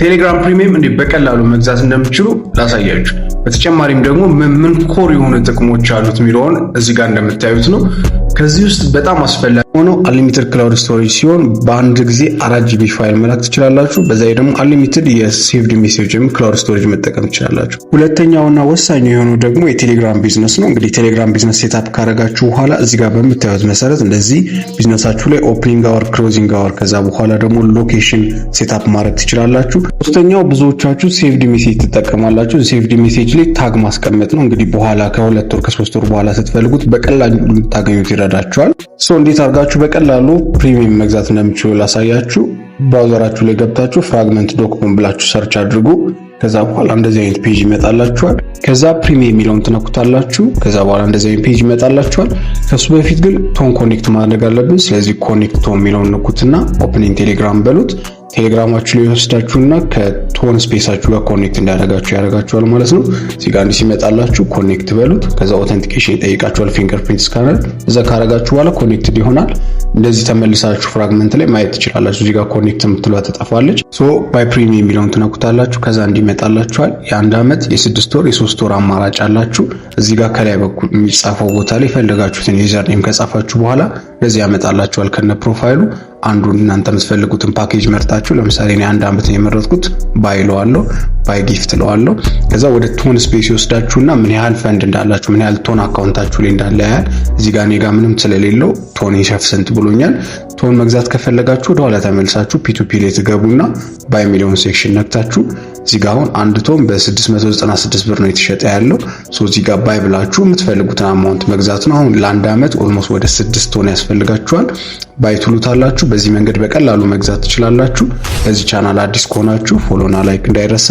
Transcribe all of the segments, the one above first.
ቴሌግራም ፕሪሚየም እንዴት በቀላሉ መግዛት እንደምትችሉ ላሳያችሁ። በተጨማሪም ደግሞ ምን ኮር የሆኑ ጥቅሞች አሉት የሚለውን እዚህ ጋር እንደምታዩት ነው። ከዚህ ውስጥ በጣም አስፈላጊ ሆነው አንሊሚትድ ክላውድ ስቶሬጅ ሲሆን በአንድ ጊዜ 4 ጂቢ ፋይል መላክ ትችላላችሁ። በዛ ላይ ደግሞ አንሊሚትድ የሴቭድ ሜሴጅ ወይም ክላውድ ስቶሬጅ መጠቀም ትችላላችሁ። ሁለተኛውና ወሳኙ የሆነው ደግሞ የቴሌግራም ቢዝነስ ነው። እንግዲህ ቴሌግራም ቢዝነስ ሴትአፕ ካረጋችሁ በኋላ እዚህ ጋር በምታዩት መሰረት እንደዚህ ቢዝነሳችሁ ላይ ኦፕኒንግ አወር፣ ክሎዚንግ አወር ከዛ በኋላ ደግሞ ሎኬሽን ሴትአፕ ማድረግ ትችላላችሁ። ሶስተኛው ብዙዎቻችሁ ሴቭድ ሜሴጅ ትጠቀማላችሁ። ሴቭድ ሜሴጅ ላይ ታግ ማስቀመጥ ነው። እንግዲህ በኋላ ከ2 ወር ከ3 ወር በኋላ ስትፈልጉት በቀላሉ ልታገኙት ይረዳችኋል። እንዴት አድርጋችሁ በቀላሉ ፕሪሚየም መግዛት እንደምትችሉ ላሳያችሁ። ብራውዘራችሁ ላይ ገብታችሁ fragment.com ብላችሁ ሰርች አድርጉ። ከዛ በኋላ እንደዚህ አይነት ፔጅ ይመጣላችኋል። ከዛ ፕሪሚየም የሚለውን ትነኩታላችሁ። ከዛ በኋላ እንደዚህ አይነት ፔጅ ይመጣላችኋል። ከሱ በፊት ግን ቶን ኮኔክት ማድረግ አለብን። ስለዚህ ኮኔክት ቶን የሚለውን ንኩትና ኦፕኒንግ ቴሌግራም በሉት። ቴሌግራማችሁ ላይ ወስዳችሁና ከቶን ስፔሳችሁ ጋር ኮኔክት እንዳደረጋችሁ ያደርጋችኋል ማለት ነው። እዚህ ጋር እንዲህ ሲመጣላችሁ ኮኔክት በሉት። ከዛ ኦተንቲኬሽን ይጠይቃችኋል፣ ፊንገርፕሪንት ስካነር። እዛ ካረጋችሁ በኋላ ኮኔክትድ ይሆናል። እንደዚህ ተመልሳችሁ ፍራግመንት ላይ ማየት ትችላላችሁ። እዚህ ጋር ኮኔክት የምትሏ ተጠፋለች። ባይ ፕሪሚየም የሚለውን ትነኩታላችሁ። ከዛ እንዲመጣላችኋል የ1 ዓመት የ6 ወር የ3 ወር አማራጭ አላችሁ። እዚህ ጋር ከላይ በኩል የሚጻፈው ቦታ ላይ የፈለጋችሁትን ዩዘር ኔም ከጻፋችሁ በኋላ ለዚህ ያመጣላችኋል ከነ ፕሮፋይሉ አንዱን እናንተ የምትፈልጉትን ፓኬጅ መርጣችሁ፣ ለምሳሌ እኔ 1 ዓመት ነው የመረጥኩት፣ ባይ ለዋለሁ፣ ባይ ጊፍት ለዋለሁ። ከዛ ወደ ቶን ስፔስ ይወስዳችሁና ምን ያህል ፈንድ እንዳላችሁ ምን ያህል ቶን አካውንታችሁ ላይ እንዳለ ያያል። እዚህ ጋር እኔ ጋር ምንም ስለሌለው ቶን ይሸፍ ስንት ብሎኛል። ቶን መግዛት ከፈለጋችሁ ወደ ኋላ ተመልሳችሁ ፒቱፒ ላይ ትገቡና ባይ ሚሊዮን ሴክሽን ነክታችሁ እዚህ ጋር አሁን አንድ ቶን በ696 ብር ነው የተሸጠ ያለው። እዚህ ጋር ባይ ብላችሁ የምትፈልጉትን አማውንት መግዛት ነው። አሁን ለ1 ዓመት ኦልሞስት ወደ 6 ቶን ያስፈልጋችኋል። ባይ ትሉታላችሁ። በዚህ መንገድ በቀላሉ መግዛት ትችላላችሁ። ለዚህ ቻናል አዲስ ከሆናችሁ ፎሎና ላይክ እንዳይረሳ።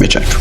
መቻችሁ